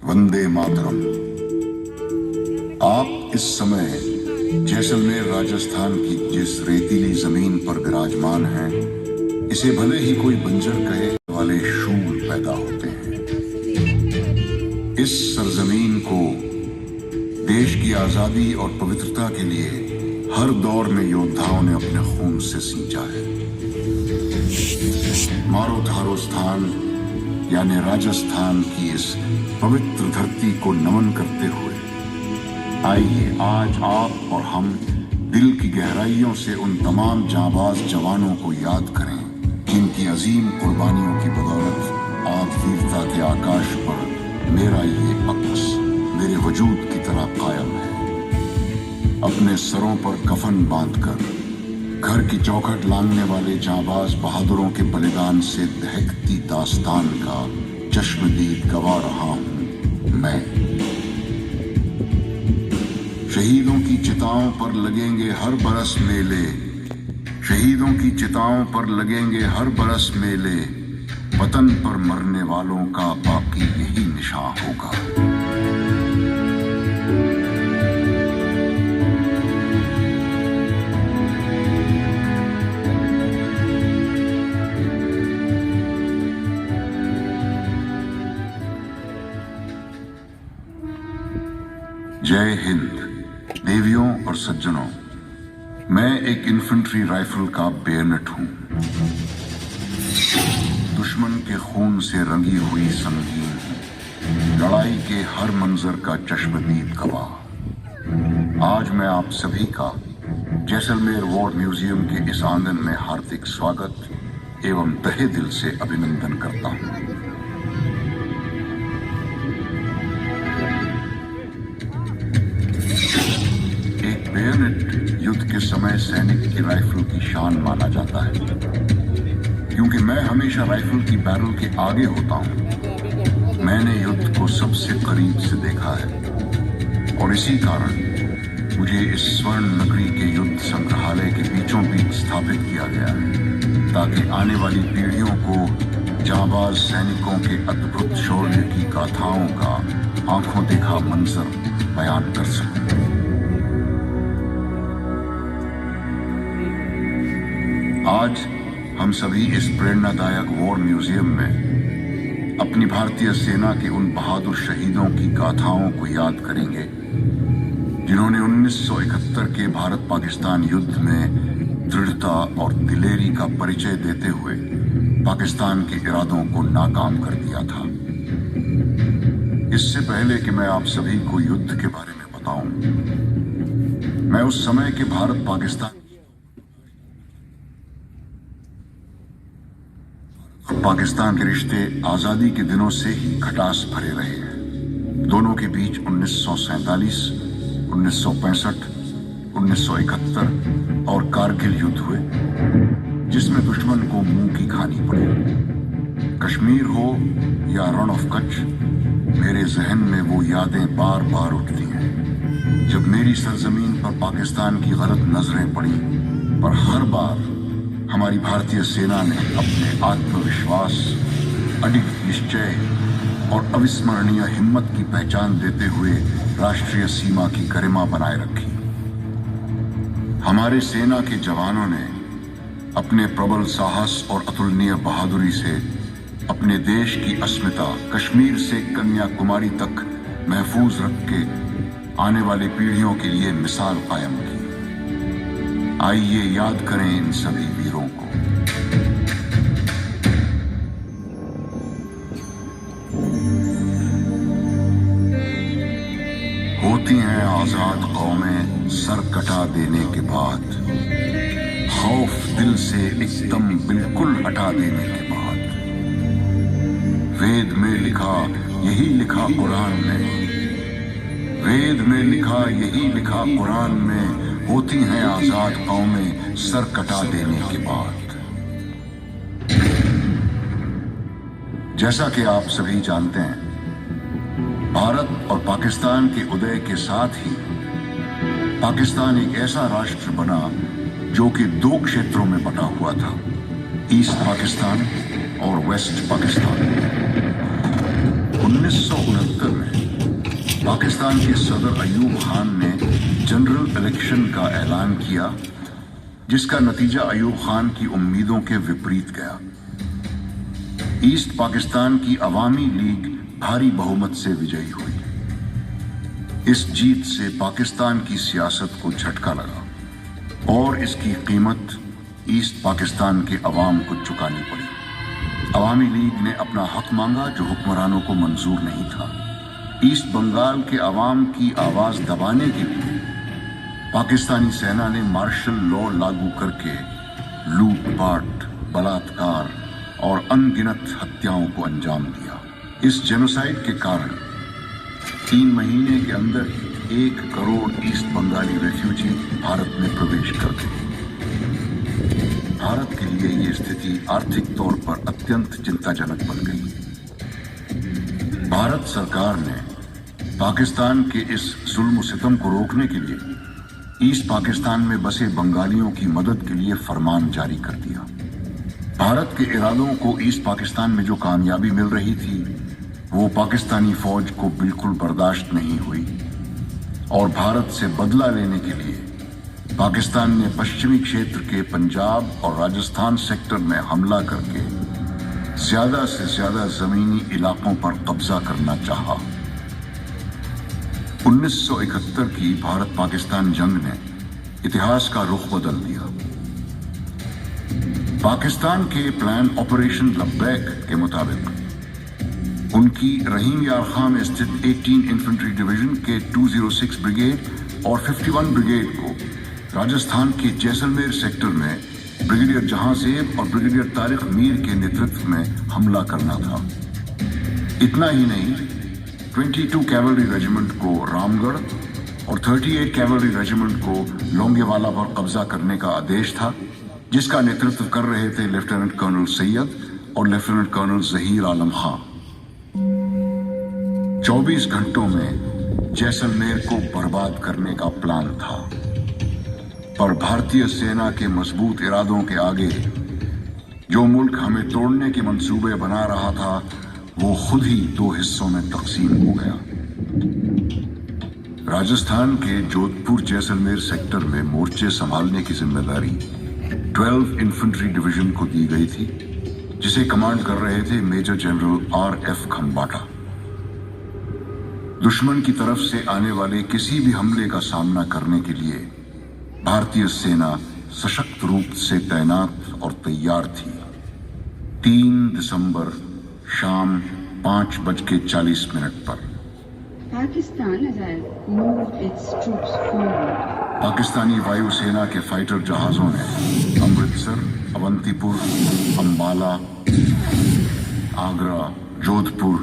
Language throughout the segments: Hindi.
वंदे मातरम। आप इस समय जैसलमेर राजस्थान की जिस रेतीली जमीन पर विराजमान हैं, इसे भले ही कोई बंजर कहे वाले शूर पैदा होते हैं। इस सरजमीन को देश की आजादी और पवित्रता के लिए हर दौर में योद्धाओं ने अपने खून से सींचा है। मारो धारो स्थान यानी राजस्थान की इस पवित्र धरती को नमन करते हुए आइए आज आप और हम दिल की गहराइयों से उन तमाम जांबाज जवानों को याद करें जिनकी अजीम कुर्बानियों की बदौलत आज वीरता के आकाश पर मेरा ये अक्स मेरे वजूद की तरह कायम है। अपने सरों पर कफन बांधकर घर की चौखट लांघने वाले जांबाज बहादुरों के बलिदान से दहकती दास्तान का चश्मदीद गवा रहा हूं मैं। शहीदों की चिताओं पर लगेंगे हर बरस मेले, शहीदों की चिताओं पर लगेंगे हर बरस मेले, वतन पर मरने वालों का बाकी यही निशान होगा। जय हिंद देवियों और सज्जनों, मैं एक इन्फेंट्री राइफल का बेयनेट हूं। दुश्मन के खून से रंगी हुई संगीन लड़ाई के हर मंजर का चश्मदीद गवाह। आज मैं आप सभी का जैसलमेर वॉर म्यूजियम के इस आंगन में हार्दिक स्वागत एवं तहे दिल से अभिनंदन करता हूं। बेयनेट युद्ध के समय सैनिक की राइफल की शान माना जाता है, क्योंकि मैं हमेशा राइफल की बैरल के आगे होता हूं। मैंने युद्ध को सबसे करीब से देखा है और इसी कारण मुझे इस स्वर्ण नगरी के युद्ध संग्रहालय के बीचों बीच स्थापित किया गया है, ताकि आने वाली पीढ़ियों को जांबाज सैनिकों के अद्भुत शौर्य की गाथाओं का आंखों देखा मंजर बयान कर सकूं। आज हम सभी इस प्रेरणादायक वॉर म्यूजियम में अपनी भारतीय सेना के उन बहादुर शहीदों की गाथाओं को याद करेंगे जिन्होंने 1971 के भारत पाकिस्तान युद्ध में दृढ़ता और दिलेरी का परिचय देते हुए पाकिस्तान के इरादों को नाकाम कर दिया था। इससे पहले कि मैं आप सभी को युद्ध के बारे में बताऊं, मैं उस समय के भारत पाकिस्तान के रिश्ते आजादी के दिनों से ही खटास भरे रहे हैं। दोनों के बीच 1947, 1965, 1971 और कारगिल युद्ध हुए, जिसमें दुश्मन को मुंह की खानी पड़ी। कश्मीर हो या रण ऑफ कच्छ, मेरे जहन में वो यादें बार बार उठती हैं जब मेरी सरजमीन पर पाकिस्तान की गलत नजरें पड़ी। पर हर बार हमारी भारतीय सेना ने अपने आत्मविश्वास, अडिग निश्चय और अविस्मरणीय हिम्मत की पहचान देते हुए राष्ट्रीय सीमा की गरिमा बनाए रखी। हमारे सेना के जवानों ने अपने प्रबल साहस और अतुलनीय बहादुरी से अपने देश की अस्मिता कश्मीर से कन्याकुमारी तक महफूज रख के आने वाली पीढ़ियों के लिए मिसाल कायम की। आइए याद करें इन सभी वीरों को। होती हैं आजाद कौमें सर कटा देने के बाद, खौफ दिल से एकदम बिल्कुल हटा देने के बाद। वेद में लिखा यही लिखा कुरान में, वेद में लिखा यही लिखा कुरान में, होती हैं आजाद कौमें सर कटा देने के बाद। जैसा कि आप सभी जानते हैं, भारत और पाकिस्तान के उदय के साथ ही पाकिस्तान एक ऐसा राष्ट्र बना जो कि दो क्षेत्रों में बटा हुआ था, ईस्ट पाकिस्तान और वेस्ट पाकिस्तान। 1969 में पाकिस्तान के सदर अयूब खान ने जनरल इलेक्शन का ऐलान किया, जिसका नतीजा अयूब खान की उम्मीदों के विपरीत गया। ईस्ट पाकिस्तान की अवामी लीग भारी बहुमत से विजयी हुई। इस जीत से पाकिस्तान की सियासत को झटका लगा और इसकी कीमत ईस्ट पाकिस्तान के अवाम को चुकानी पड़ी। अवामी लीग ने अपना हक मांगा जो हुक्मरानों को मंजूर नहीं था। ईस्ट बंगाल के अवाम की आवाज दबाने के लिए पाकिस्तानी सेना ने मार्शल लॉ लागू करके लूटपाट, बलात्कार और अनगिनत हत्याओं को अंजाम दिया। इस जेनोसाइड के कारण 3 महीने के अंदर 1 करोड़ ईस्ट बंगाली रेफ्यूजी भारत में प्रवेश कर गए। भारत के लिए ये स्थिति आर्थिक तौर पर अत्यंत चिंताजनक बन गई। भारत सरकार ने पाकिस्तान के इस जुल्म सितम को रोकने के लिए ईस्ट पाकिस्तान में बसे बंगालियों की मदद के लिए फरमान जारी कर दिया। भारत के इरादों को ईस्ट पाकिस्तान में जो कामयाबी मिल रही थी वो पाकिस्तानी फौज को बिल्कुल बर्दाश्त नहीं हुई और भारत से बदला लेने के लिए पाकिस्तान ने पश्चिमी क्षेत्र के पंजाब और राजस्थान सेक्टर में हमला करके ज्यादा से ज्यादा जमीनी इलाकों पर कब्जा करना चाहा। 1971 की भारत पाकिस्तान जंग ने इतिहास का रुख बदल दिया। पाकिस्तान के प्लान ऑपरेशन लब्बैक के मुताबिक उनकी रहीम यार खां में स्थित 18 इन्फेंट्री डिवीजन के 206 ब्रिगेड और 51 ब्रिगेड को राजस्थान के जैसलमेर सेक्टर में ब्रिगेडियर जहांसेब और ब्रिगेडियर तारिक मीर के नेतृत्व में हमला करना था। इतना ही नहीं, 22 कैवलरी रेजिमेंट को रामगढ़ और 38 कैवलरी रेजिमेंट को लोंगेवाला पर कब्जा करने का आदेश था, जिसका नेतृत्व कर रहे थे लेफ्टिनेंट कर्नल सैयद और लेफ्टिनेंट कर्नल जहीर आलम खां। 24 घंटों में जैसलमेर को बर्बाद करने का प्लान था, पर भारतीय सेना के मजबूत इरादों के आगे जो मुल्क हमें तोड़ने के मंसूबे बना रहा था वो खुद ही 2 हिस्सों में तकसीम हो गया। राजस्थान के जोधपुर जैसलमेर सेक्टर में मोर्चे संभालने की जिम्मेदारी 12 इन्फेंट्री डिवीजन को दी गई थी, जिसे कमांड कर रहे थे मेजर जनरल R.F. खंबाटा। दुश्मन की तरफ से आने वाले किसी भी हमले का सामना करने के लिए भारतीय सेना सशक्त रूप से तैनात और तैयार थी। 3 दिसंबर शाम 5:40 पर पाकिस्तानी वायुसेना के फाइटर जहाजों ने अमृतसर, अवंतीपुर, अंबाला, आगरा, जोधपुर,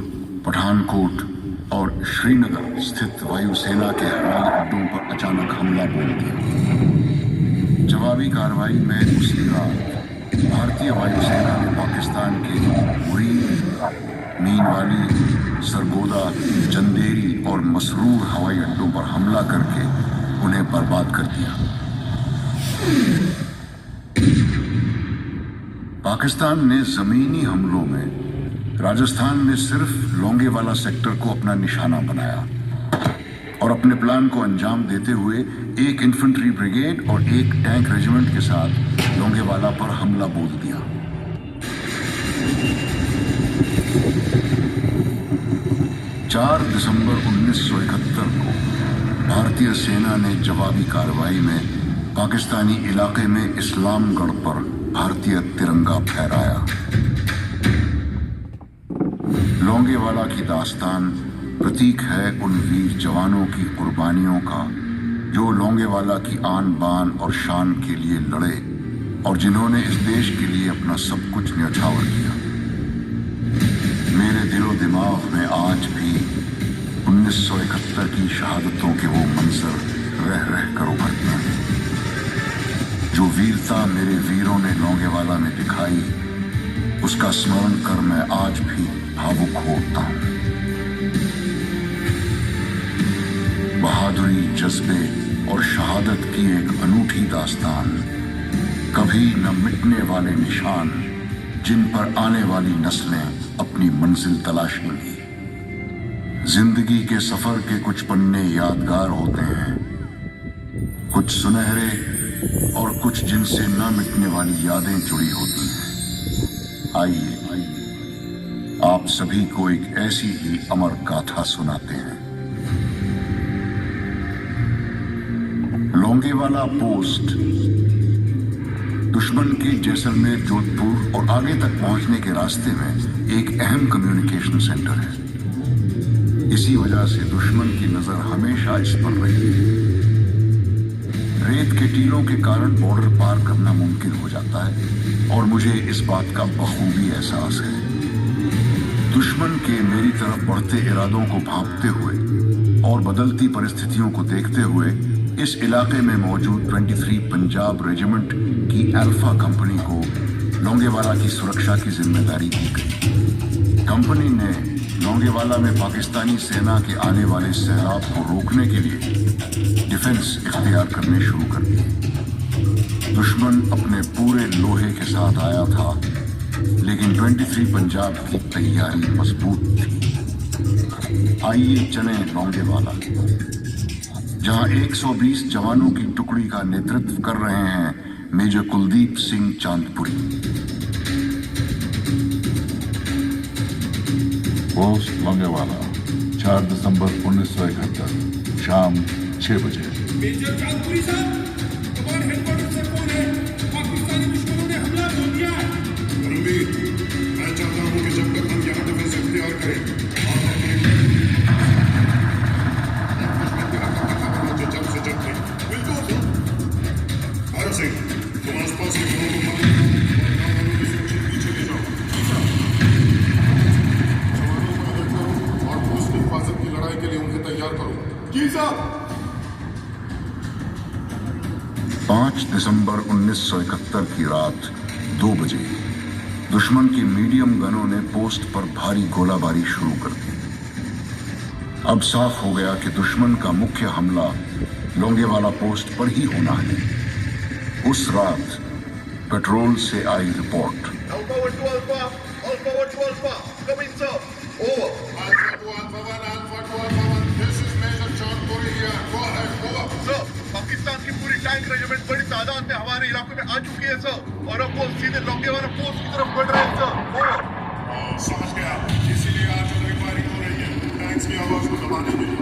पठानकोट और श्रीनगर स्थित वायुसेना के हवाई अड्डों पर अचानक हमला बोल दिया। जवाबी कार्रवाई में उसी रात भारतीय वायुसेना ने पाकिस्तान के उरी, मीनवाली, सरगोदा, चंदेरी और मसरूर हवाई अड्डों पर हमला करके उन्हें बर्बाद कर दिया। पाकिस्तान ने जमीनी हमलों में राजस्थान में सिर्फ लोंगेवाला सेक्टर को अपना निशाना बनाया और अपने प्लान को अंजाम देते हुए 1 इन्फेंट्री ब्रिगेड और 1 टैंक रेजिमेंट के साथ लोंगेवाला पर हमला बोल दिया। चार दिसंबर 1971 को भारतीय सेना ने जवाबी कार्रवाई में पाकिस्तानी इलाके में इस्लामगढ़ पर भारतीय तिरंगा फहराया। लोंगेवाला की दास्तान प्रतीक है उन वीर जवानों की कुर्बानियों का जो लोंगेवाला की आन बान और शान के लिए लड़े और जिन्होंने इस देश के लिए अपना सब कुछ न्यौछावर किया। मेरे दिलो दिमाग में आज भी 1971 की शहादतों के वो मंजर रह रह कर उभरते हैं। जो वीरता मेरे वीरों ने लोंगेवाला में दिखाई, उसका स्मरण कर मैं आज भी भावुक होता हूं। बहादुरी, जज्बे और शहादत की एक अनूठी दास्तान, कभी न मिटने वाले निशान जिन पर आने वाली नस्लें अपनी मंजिल तलाशेंगी। जिंदगी के सफर के कुछ पन्ने यादगार होते हैं, कुछ सुनहरे और कुछ जिनसे न मिटने वाली यादें जुड़ी होती हैं। आइए आप सभी को एक ऐसी ही अमर गाथा सुनाते हैं। लोंगेवाला पोस्ट दुश्मन के जैसलमेर, जोधपुर और आगे तक पहुंचने के रास्ते में एक अहम कम्युनिकेशन सेंटर है। इसी वजह से दुश्मन की नजर हमेशा इस पर रही है। रेत के टीलों के कारण बॉर्डर पार करना मुमकिन हो जाता है और मुझे इस बात का बखूबी एहसास है। दुश्मन के मेरी तरफ बढ़ते इरादों को भांपते हुए और बदलती परिस्थितियों को देखते हुए इस इलाके में मौजूद 23 पंजाब रेजिमेंट की अल्फा कंपनी को लोंगेवाला की सुरक्षा की जिम्मेदारी दी गई। कंपनी ने लोंगेवाला में पाकिस्तानी सेना के आने वाले सैलाब को रोकने के लिए डिफेंस इख्तियार करने शुरू कर दिए। दुश्मन अपने पूरे लोहे के साथ आया था, लेकिन 23 पंजाब की तैयारी मजबूत थी। आइए चले लोंगेवाला, जहां 120 जवानों की टुकड़ी का नेतृत्व कर रहे हैं मेजर कुलदीप सिंह चांदपुरी। पोस्ट लोंगेवाला 4 दिसंबर 1971 शाम 6 बजे। मेजर चांदपुरी साहब, कमांड हेडक्वार्टर से फोन है। पाकिस्तानी दुश्मनों ने हमला बोल दिया है। रणवीर, मैं चाहता हूं कि जब तक हम यहाँ डिफेंस इख्तियार करें, जल्द से जल्द बिल्कुल भारत सिंह, तुम आसपास के घरों को सुरक्षित पीछे ले जाओ। जवानों को अलर्ट करो और पोस्ट की हिफाजत की लड़ाई के लिए उन्हें तैयार करो। जी साहब। 5 दिसंबर 1971 की रात 2 बजे दुश्मन की मीडियम गनों ने पोस्ट पर भारी गोलाबारी शुरू कर दी। अब साफ हो गया कि दुश्मन का मुख्य हमला लोंगेवाला पोस्ट पर ही होना है। उस रात पेट्रोल से आई report. Alpha 1 to Alpha, Alpha 1 to Alpha, coming sir, over. Alpha to Alpha 1, Alpha to Alpha 1, this is Major Chaudhary here, go ahead, over. Sir, Pakistan की पूरी टैंक रेजिमेंट बड़ी तादाद में हमारे इलाके में आ चुकी है सर, और अब वो सीधे लोंगेवाला पोस्ट की तरफ बढ़ रहे हैं सर, over. समझ गया, इसीलिए आज उधर फायरिंग हो रही है टैंक्स की आवाज को दबाने के लिए।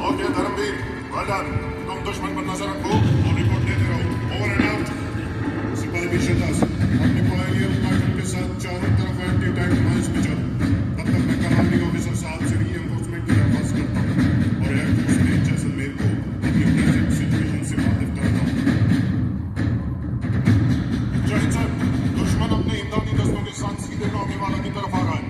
Okay Dharamvir, well done. तुम दुश्मन पर नजर रखो और रिपोर्ट देते रहो, ओवर एंड आउट। सिपाही बिशदास, अपने कोएलियर पार्टनर के साथ चारों तरफ एंटी टैंक माइंस में चलो। तब तक मैं कमांडिंग ऑफिसर साहब से रीइंफोर्समेंट की दरख्वास्त करता हूँ और एयरफोर्स में जैसलमेर को अपनी प्रेजेंट सिचुएशन से वाकिफ कराता हूँ। जय हिंद सर, दुश्मन अपने इमदादी दस्तों के साथ सीधे लोंगेवाला की तरफ आ रहा है।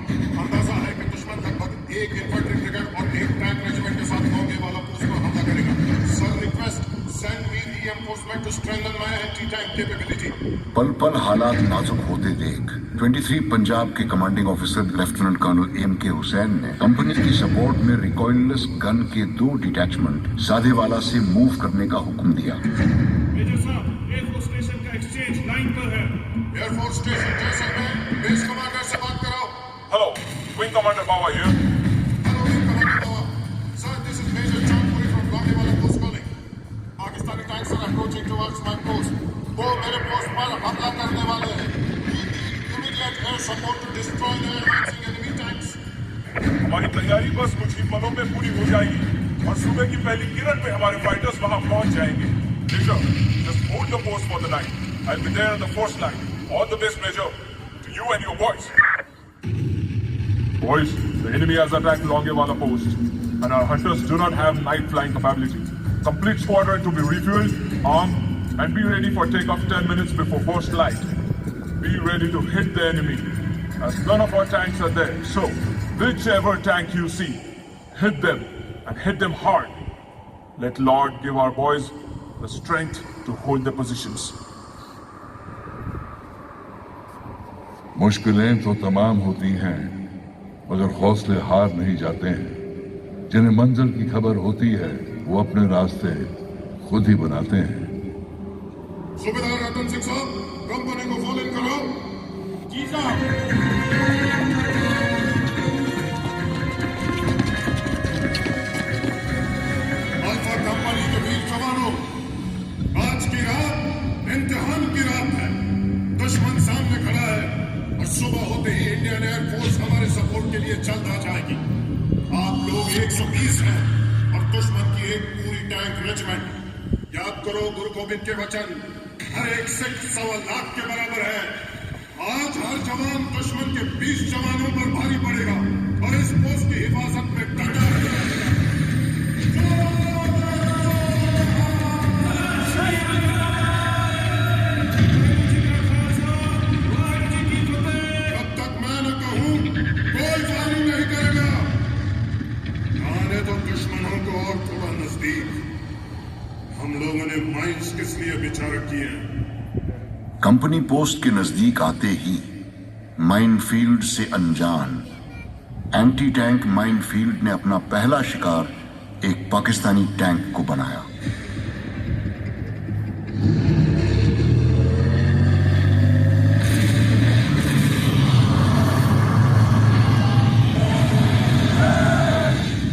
अंदाजा है कि दुश्मन लगभग 1 इन्फेंट्री ब्रिगेड और 1 टैंक रेजिमेंट के साथ लोंगेवाला पोस्ट पर हमला करेगा। Sir request, send me reinforcement to strengthen my anti tank capability. पल पल हालात नाजुक होते देख 23 पंजाब के commanding officer lieutenant colonel M.K. Hussain ने कंपनी की सपोर्ट में रिकॉइललेस गन के 2 डिटैचमेंट साधेवाला से मूव करने का हुक्म दिया। मेजर साहब, एयरफोर्स स्टेशन का एक्सचेंज लाइन पर है। Air force station Jaisalmer, base commander से बात कराओ। Hello, Wing Commander Bawa here. Hello wing commander Bawa. Sir, this is major Chandpuri from Longewala post calling. Pakistani tanks are approaching towards my post. वो मेरे पोस्ट पर हमला करने वाले हैं। We need immediate air support to destroy the advancing enemy tanks. हमारी तैयारी बस कुछ ही पलों में पूरी हो जाएगी और सुबह की पहली किरण में हमारे फाइटर्स वहां पहुंच जाएंगे। Major, just hold the post for the night. I'll be there on the first line. All the best, Major, to you and your boys. Boys, the enemy has attacked Longer post, and our hunters do not have night flying capability. Complete squadron to be refueled, armed, and be ready for takeoff 10 minutes before first light. Be ready to hit the enemy, as none of our tanks are there. So, whichever tank you see, hit them, and hit them hard. Let Lord give our boys the strength to hold their positions. मुश्किलें तो तमाम होती हैं, मगर हौसले हार नहीं जाते हैं। जिन्हें मंजिल की खबर होती है, वो अपने रास्ते खुद ही बनाते हैं। सूबेदार रतन सिंह साहब, कंपनी को फॉलो इन करो। जी साहब। के 120 हैं और दुश्मन की एक पूरी टैंक रेजिमेंट। याद करो गुरु गोविंद के वचन, हर एक सिख 1.25 लाख के बराबर है। आज हर जवान दुश्मन के 20 जवानों पर भारी पड़ेगा और इस पोस्ट की हिफाजत में डटा रहेगा। जब तक मैं न कहूं कोई जारी नहीं करेगा। आने तो दुश्मनों को और थोड़ा नजदीक। हम लोगों ने माइंस किस लिए बिछा रखी है? कंपनी पोस्ट के नजदीक आते ही माइनफील्ड से अनजान एंटी टैंक माइनफील्ड ने अपना पहला शिकार एक पाकिस्तानी टैंक को बनाया।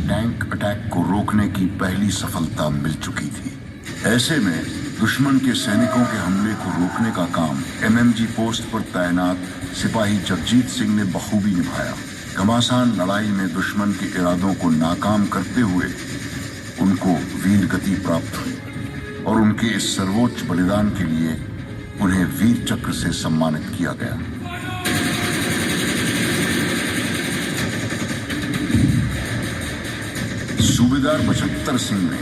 टैंक अटैक को रोकने की पहली सफलता मिल चुकी थी। ऐसे में दुश्मन के सैनिकों के हमले को रोकने का काम एमएमजी पोस्ट पर तैनात सिपाही जगजीत सिंह ने बखूबी निभाया। घमासान लड़ाई में दुश्मन के इरादों को नाकाम करते हुए उनको वीर गति प्राप्त हुई और उनके इस सर्वोच्च बलिदान के लिए उन्हें वीर चक्र से सम्मानित किया गया। सूबेदार बचत्तर सिंह ने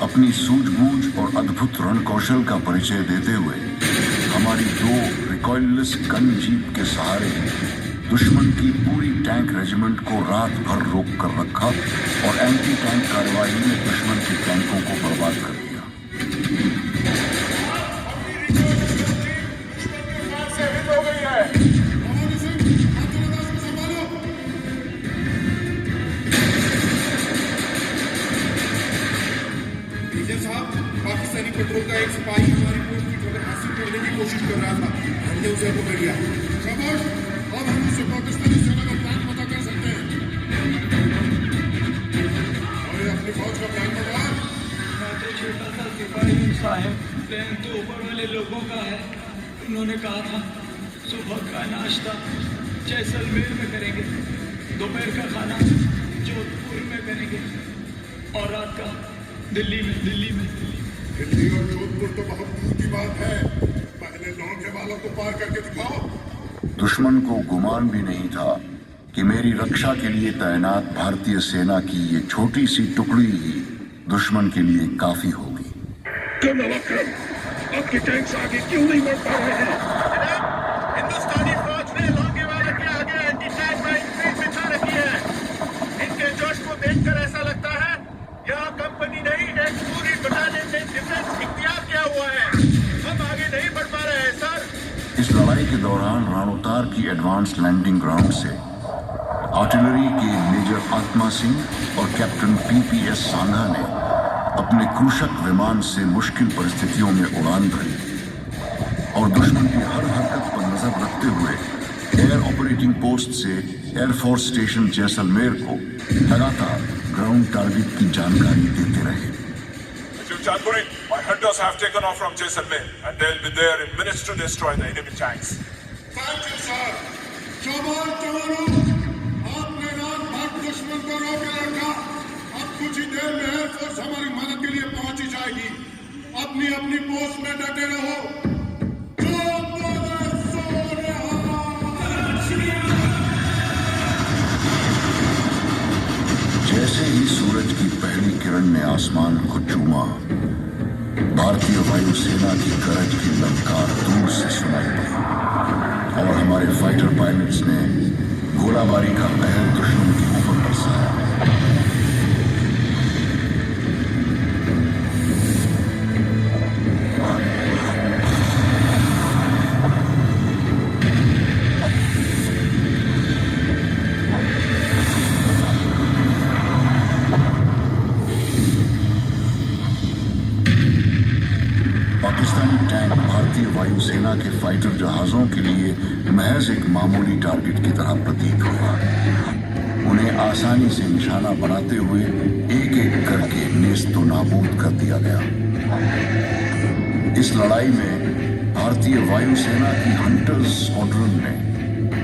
अपनी सूझबूझ और अद्भुत रण कौशल का परिचय देते हुए हमारी 2 रिकॉइललेस गन जीप के सहारे दुश्मन की पूरी टैंक रेजिमेंट को रात भर रोक कर रखा और एंटी टैंक कार्रवाई में दुश्मन के टैंकों को बर्बाद कर दिया। पाकिस्तानी पेट्रोल का एक सिपाही हमारी पोस्ट की खबर हासिल करने की कोशिश कर रहा था। हमने उसे पकड़ लिया। शाबाश, अब हम उसे पाकिस्तानी सेना का प्लान पता कर सकते हैं। और ये अपनी फौज का प्लान बता। मैं तो छोटा सा सिपाही साहब, प्लान तो ऊपर वाले लोगों का है। उन्होंने कहा था सुबह का नाश्ता जैसलमेर में करेंगे, दोपहर का खाना जोधपुर में करेंगे और रात का दिल्ली में। दिल्ली और जोधपुर तो बहुत दूर की बात है। पहले लौंडे वालों को पार करके दिखाओ। दुश्मन को गुमान भी नहीं था कि मेरी रक्षा के लिए तैनात भारतीय सेना की ये छोटी सी टुकड़ी ही दुश्मन के लिए काफी होगी। कर्नल अकरम, आपके टैंक्स आगे क्यों नहीं बढ़ पा रहे हैं? हिंदुस्तानी फौज ने लौंगेवाला के आगे एंटी टैंक माइनफील्ड बिछा रखी है। इनके जोश को देखकर ऐसा लगता है यहाँ कंपनी नहीं, एक पूरी बटालियन ने डिफेंस इख्तियार किया हुआ है। हम आगे नहीं बढ़ पा रहे हैं सर। इस लड़ाई के दौरान राणोतार की एडवांस लैंडिंग ग्राउंड से आर्टिलरी के मेजर आत्मा सिंह और कैप्टन पीपीएस सांघा ने अपने क्रूशक विमान से मुश्किल परिस्थितियों में उड़ान भरी और दुश्मन की हर हरकत पर नजर रखते हुए एयर ऑपरेटिंग पोस्ट से एयरफोर्स स्टेशन जैसलमेर को लगातार ग्राउंड टारगेट की जानकारी देते रहे। Chanpuri, my hunters have taken off from Jaisalmer and they'll be there in minutes to destroy the enemy tanks. Thank you, sir. शाबाश जवानों, आपने रात भर दुश्मन को रोके रखा। अब कुछ ही देर में एयरफोर्स हमारी मदद के लिए पहुंच ही जाएगी। अपनी अपनी पोस्ट में डटे रहो। जैसे ही सूरज की पहली किरण ने आसमान को चूमा, भारतीय वायुसेना की गरज की ललकार दूर से सुनाई दी और हमारे फाइटर पायलट्स ने गोलाबारी का कहर दुश्मन के ऊपर बरसाया। पाकिस्तानी टैंक भारतीय वायुसेना के फाइटर जहाजों के लिए महज एक मामूली टारगेट की तरह प्रतीत हुआ। उन्हें आसानी से निशाना बनाते हुए एक एक करके नेस्तो नाबूद कर दिया गया। इस लड़ाई में भारतीय वायुसेना की हंटर्स स्क्वाड्रन ने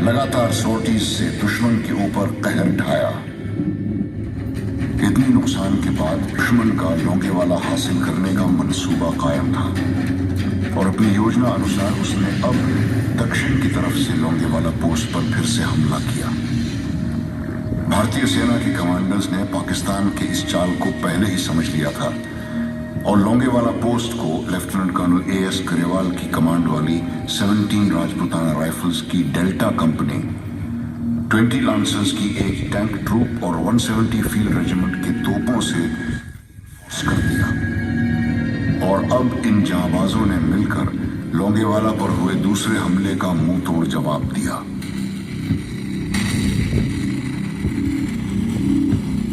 लगातार सॉर्टीज से दुश्मन के ऊपर कहर ढाया। इतने नुकसान के बाद दुश्मन का लोंगेवाला हासिल करने का मंसूबा कायम था और अपनी योजना अनुसार उसने अब दक्षिण की तरफ से लोंगेवाला पोस्ट पर फिर से हमला किया। भारतीय सेना के कमांडर्स ने पाकिस्तान के इस चाल को पहले ही समझ लिया था और लोंगेवाला पोस्ट को लेफ्टिनेंट कर्नल एएस गरेवाल की कमांड वाली 17 राजपूताना राइफल्स की डेल्टा कंपनी, 20 लांसर्स की एक टैंक ट्रूप और 170 फील्ड रेजिमेंट के तोपों से कर दिया और अब इन जांबाजों ने मिलकर लोंगेवाला पर हुए दूसरे हमले का मुंह तोड़ जवाब दिया।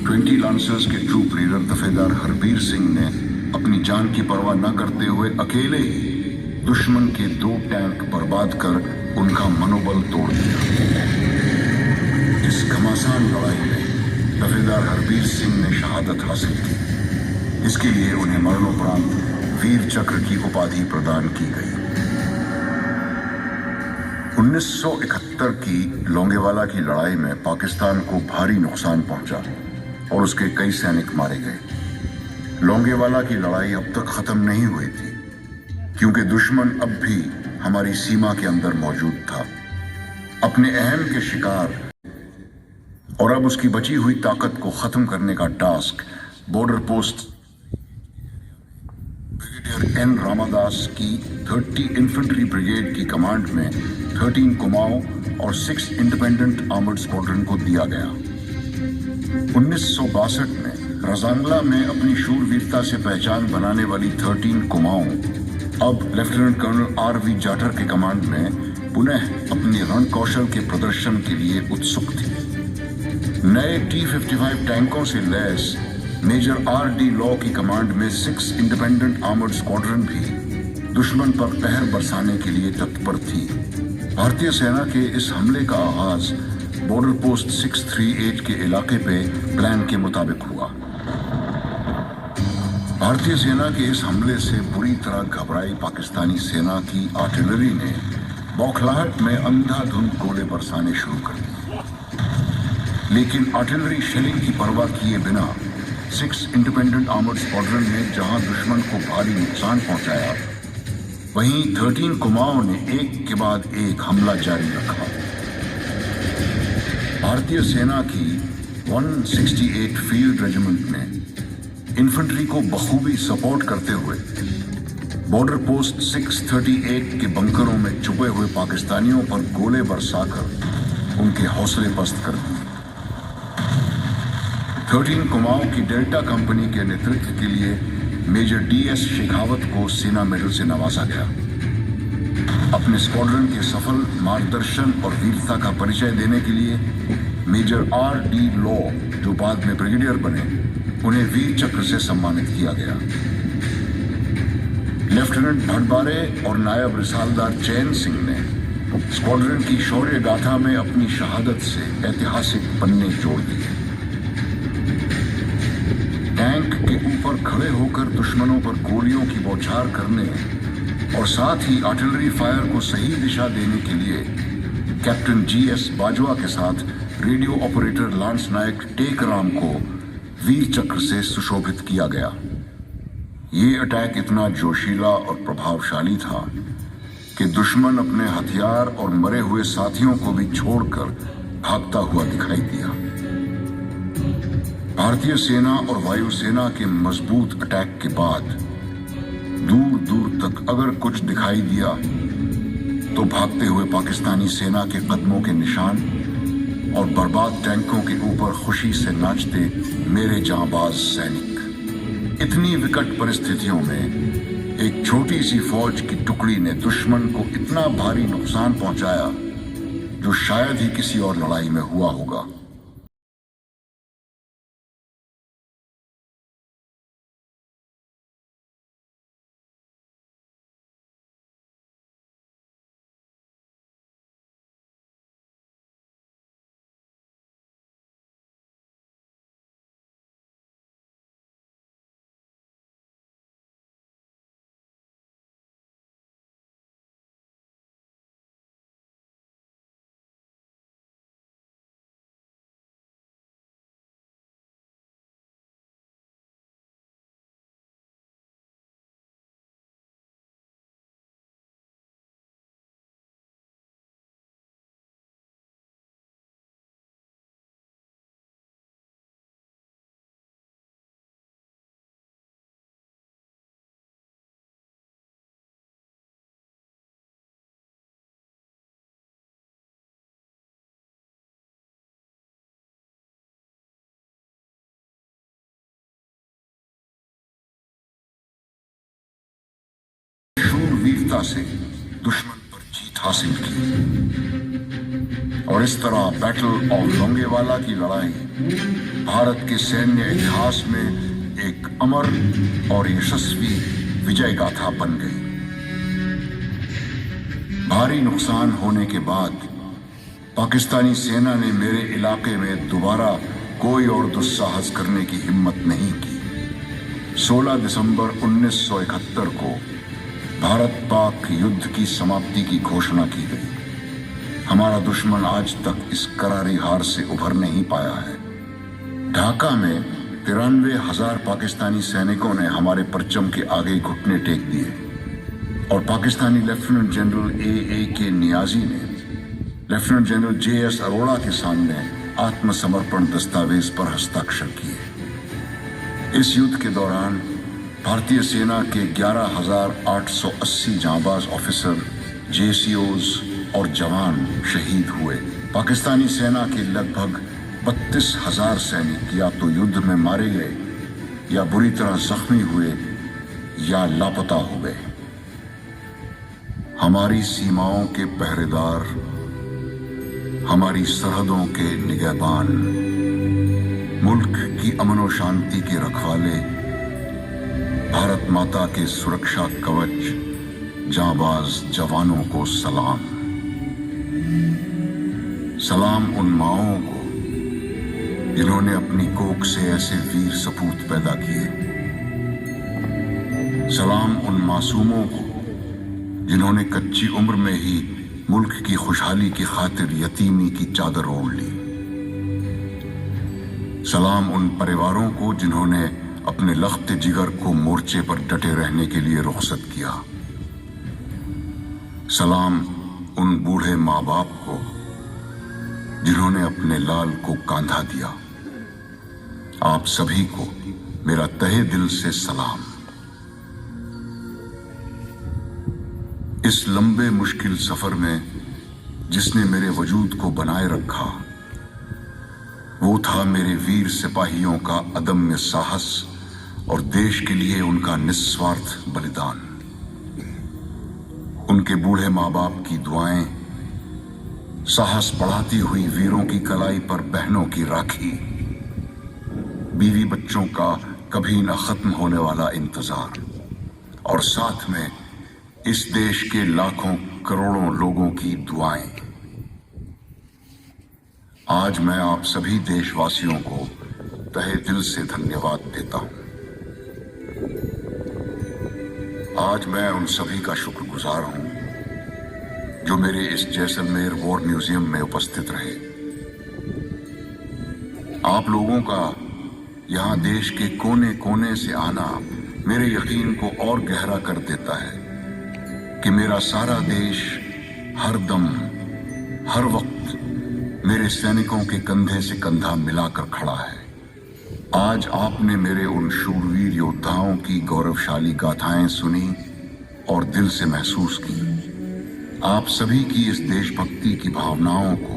20 लांसर्स के ट्रूप लीडर दफेदार हरबीर सिंह ने अपनी जान की परवाह न करते हुए अकेले ही दुश्मन के 2 टैंक बर्बाद कर उनका मनोबल तोड़ दिया। इस घमासान लड़ाई में दफेदार हरबीर सिंह ने शहादत हासिल की। इसके लिए उन्हें मरणोपरांत वीर चक्र की उपाधि प्रदान की गई। 1971 की लोंगेवाला की लड़ाई में पाकिस्तान को भारी नुकसान पहुंचा और उसके कई सैनिक मारे गए। लोंगेवाला की लड़ाई अब तक खत्म नहीं हुई थी क्योंकि दुश्मन अब भी हमारी सीमा के अंदर मौजूद था, अपने अहम के शिकार, और अब उसकी बची हुई ताकत को खत्म करने का task border post brigadier N Ramadas की 30 इन्फेंट्री ब्रिगेड की कमांड में 13 कुमाऊं और 6 इंडिपेंडेंट आर्मर्ड स्क्वाड्रन को दिया गया। 1962 में रजांगला में अपनी शूरवीरता से पहचान बनाने वाली 13 कुमाऊं अब लेफ्टिनेंट कर्नल आर.वी. जाटर के कमांड में पुनः अपने रण कौशल के प्रदर्शन के लिए उत्सुक थी। नए T-55 टैंकों से लैस मेजर R.D. लॉ की कमांड में 6 इंडिपेंडेंट आर्मर्ड स्क्वाड्रन भी दुश्मन पर कहर बरसाने के लिए तत्पर थी। भारतीय सेना के इस हमले का आगाज बॉर्डर पोस्ट 638 के इलाके पे प्लान के मुताबिक हुआ। भारतीय सेना के इस हमले से बुरी तरह घबराई पाकिस्तानी सेना की आर्टिलरी ने बौखलाहट में अंधाधुंध गोले बरसाने शुरू कर दिए। लेकिन आर्टिलरी शेलिंग की परवाह किए बिना 6 इंडिपेंडेंट आर्मर्ड स्क्वाड्रन ने जहां दुश्मन को भारी नुकसान पहुंचाया, वहीं 13 कुमाऊं ने एक के बाद एक हमला जारी रखा। भारतीय सेना की 168 फील्ड रेजिमेंट ने इन्फेंट्री को बखूबी सपोर्ट करते हुए बॉर्डर पोस्ट 638 के बंकरों में छुपे हुए पाकिस्तानियों पर गोले बरसाकर उनके हौसले पस्त कर दिए। 13 कुमाऊं की डेल्टा कंपनी के नेतृत्व के लिए मेजर D.S. शेखावत को सेना मेडल से नवाजा गया। अपने स्क्वाड्रन के सफल मार्गदर्शन और वीरता का परिचय देने के लिए मेजर R.D. लॉ, जो बाद में ब्रिगेडियर बने, उन्हें वीर चक्र से सम्मानित किया गया। लेफ्टिनेंट भटबारे और नायब रिसालदार चैन सिंह ने स्क्वाड्रन की शौर्य गाथा में अपनी शहादत से ऐतिहासिक पन्ने जोड़ दिए। टैंक के ऊपर खड़े होकर दुश्मनों पर गोलियों की बौछार करने और साथ ही आर्टिलरी फायर को सही दिशा देने के लिए कैप्टन G.S. बाजवा के साथ रेडियो ऑपरेटर लांस नायक टेकराम को वीर चक्र से सुशोभित किया गया। ये अटैक इतना जोशीला और प्रभावशाली था कि दुश्मन अपने हथियार और मरे हुए साथियों को भी छोड़कर भागता हुआ दिखाई दिया। भारतीय सेना और वायुसेना के मजबूत अटैक के बाद दूर दूर तक अगर कुछ दिखाई दिया तो भागते हुए पाकिस्तानी सेना के कदमों के निशान और बर्बाद टैंकों के ऊपर खुशी से नाचते मेरे जांबाज सैनिक। इतनी विकट परिस्थितियों में एक छोटी सी फौज की टुकड़ी ने दुश्मन को इतना भारी नुकसान पहुंचाया जो शायद ही किसी और लड़ाई में हुआ होगा। वीरता से दुश्मन पर जीत हासिल की। और इस तरह बैटल ऑफ लोंगेवाला की लड़ाई भारत के सैन्य इतिहास में एक अमर और यशस्वी विजय गाथा बन गई। भारी नुकसान होने के बाद पाकिस्तानी सेना ने मेरे इलाके में दोबारा कोई और दुस्साहस करने की हिम्मत नहीं की। 16 दिसंबर 1971 को भारत पाक युद्ध की समाप्ति की घोषणा की गई। हमारा दुश्मन आज तक इस करारी हार से उभर नहीं पाया है। ढाका में 93,000 पाकिस्तानी सैनिकों ने हमारे परचम के आगे घुटने टेक दिए और Pakistani lieutenant general A.A.K. Niazi ने लेफ्टिनेंट जनरल J.S. अरोड़ा के सामने आत्मसमर्पण दस्तावेज पर हस्ताक्षर किए। इस युद्ध के दौरान भारतीय सेना के 11,880 जांबाज ऑफिसर, JCOs और जवान शहीद हुए। पाकिस्तानी सेना के लगभग 32,000 सैनिक या तो युद्ध में मारे गए या बुरी तरह जख्मी हुए या लापता हो गए। हमारी सीमाओं के पहरेदार, हमारी सरहदों के निगहबान, मुल्क की अमन और शांति के रखवाले, भारत माता के सुरक्षा कवच जांबाज जवानों को सलाम। सलाम उन माओं को जिन्होंने अपनी कोख से ऐसे वीर सपूत पैदा किए। सलाम उन मासूमों को जिन्होंने कच्ची उम्र में ही मुल्क की खुशहाली की खातिर यतीमी की चादर ओढ़ ली। सलाम उन परिवारों को जिन्होंने अपने लख्त जिगर को मोर्चे पर डटे रहने के लिए रुखसत किया। सलाम उन बूढ़े माँ बाप को जिन्होंने अपने लाल को कांधा दिया। आप सभी को मेरा तहे दिल से सलाम। इस लंबे मुश्किल सफर में जिसने मेरे वजूद को बनाए रखा, वो था मेरे वीर सिपाहियों का अदम्य साहस और देश के लिए उनका निस्वार्थ बलिदान। उनके बूढ़े माँ बाप की दुआएं, साहस बढ़ाती हुई वीरों की कलाई पर बहनों की राखी, बीवी बच्चों का कभी न खत्म होने वाला इंतजार और साथ में इस देश के लाखों करोड़ों लोगों की दुआएं। आज मैं आप सभी देशवासियों को तहे दिल से धन्यवाद देता हूं। आज मैं उन सभी का शुक्रगुजार हूं जो मेरे इस जैसलमेर वॉर म्यूजियम में उपस्थित रहे। आप लोगों का यहां देश के कोने कोने से आना मेरे यकीन को और गहरा कर देता है कि मेरा सारा देश हर दम, हर वक्त मेरे सैनिकों के कंधे से कंधा मिलाकर खड़ा है। आज आपने मेरे उन शूरवीर योद्धाओं की गौरवशाली गाथाएं सुनी और दिल से महसूस की। आप सभी की इस देशभक्ति की भावनाओं को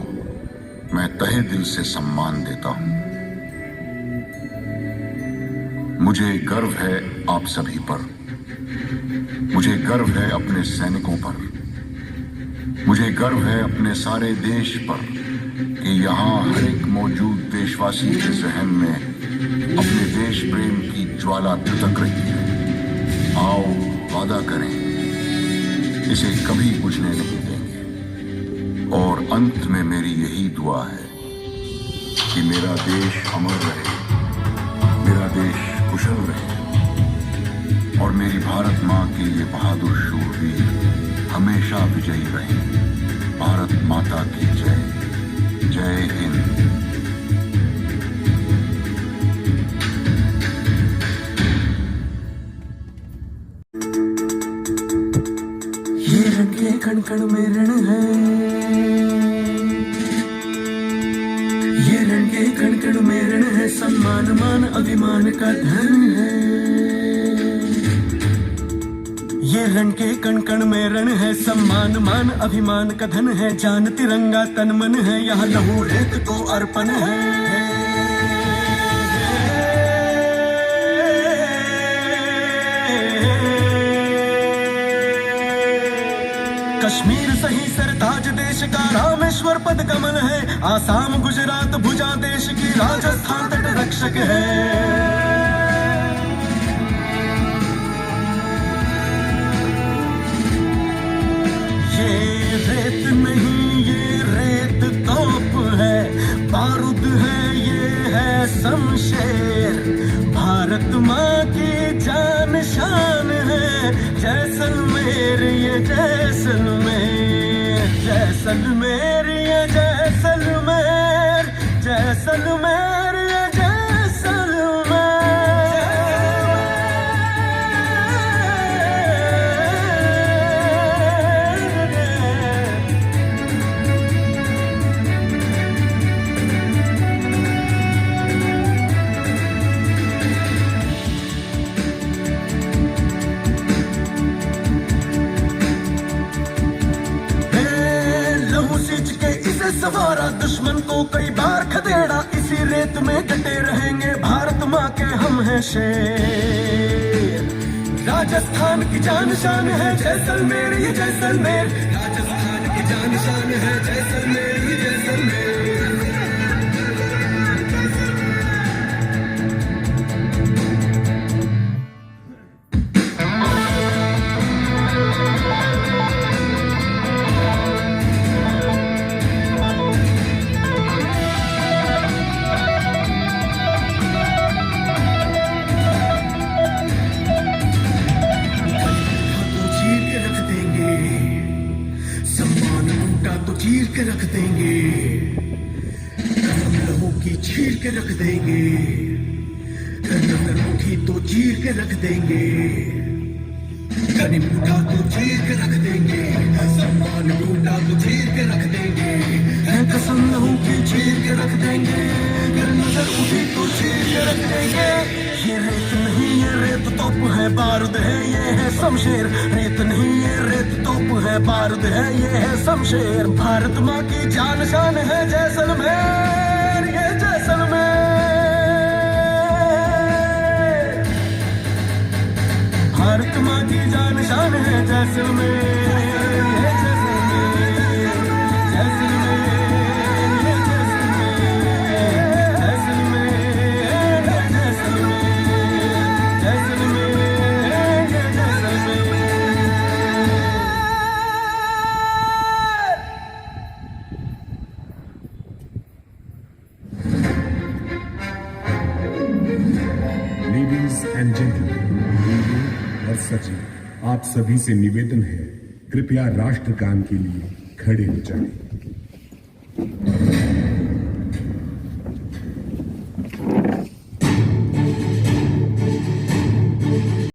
मैं तहे दिल से सम्मान देता हूं। मुझे गर्व है आप सभी पर। मुझे गर्व है अपने सैनिकों पर। मुझे गर्व है अपने सारे देश पर कि यहाँ हर एक मौजूद देशवासी के जहन में अपने देश प्रेम की ज्वाला धधक रही है। आओ वादा करें, इसे कभी बुझने नहीं देंगे। और अंत में मेरी यही दुआ है कि मेरा देश अमर रहे, मेरा देश कुशल रहे और मेरी भारत माँ के ये बहादुर शूरवीर हमेशा विजयी रहे। भारत माता की जय। जय हिंद। ये रण के कण कण में रण है, ये रण के कण कण में रण है, सम्मान मान अभिमान का धन है। ये रण के कण कण में रण है, सम्मान मान अभिमान का धन है। जान तिरंगा तन मन है, यहाँ लहू रेत को अर्पण है। कश्मीर सही सरताज देश का रामेश्वर पद कमल है, आसाम गुजरात भुजा देश की, राजस्थान तट रक्षक है। ये रेत नहीं ये रेत तोप है, बारूद है ये है शमशेर, भारत माँ की जान शान है, जैसलमेर ये जैसलमेर, जैसलमेर ये जैसलमेर, जैसलमेर ये सवारा, दुश्मन को कई बार खदेड़ा, इसी रेत में डटे रहेंगे, भारत माँ के हम हैं शेर। राजस्थान की जान शान है जैसलमेर ये जैसलमेर, राजस्थान की जान शान है जैसलमेर ये जैसलमेर। चीर के रख देंगे, लहू की चीर के रख देंगे, लहू की तो चीर के रख देंगे, गनीम उठा तो चीर के रख देंगे, सम्मान उठा तो चीर के रख देंगे, कसम लहू की चीर के रख देंगे, अगर नजर उठी तो चीर के रख देंगे। ये रेत नहीं ये रेत तोप है, बारूद है ये है शमशेर, रेत नहीं ये रेत तोप है, बारूद है ये है शमशेर, भारत माँ की जान शान है जैसलमेर ये जैसलमेर, भारत माँ की जान शान है जैसलमेर ये जैसलमेर, जैसलमेर ये जैसलमेर, जैसलमेर ये लेडीज एंड जेंटलमैन और सचिव, आप सभी से निवेदन है, कृपया राष्ट्र गान के लिए खड़े हो जाएं।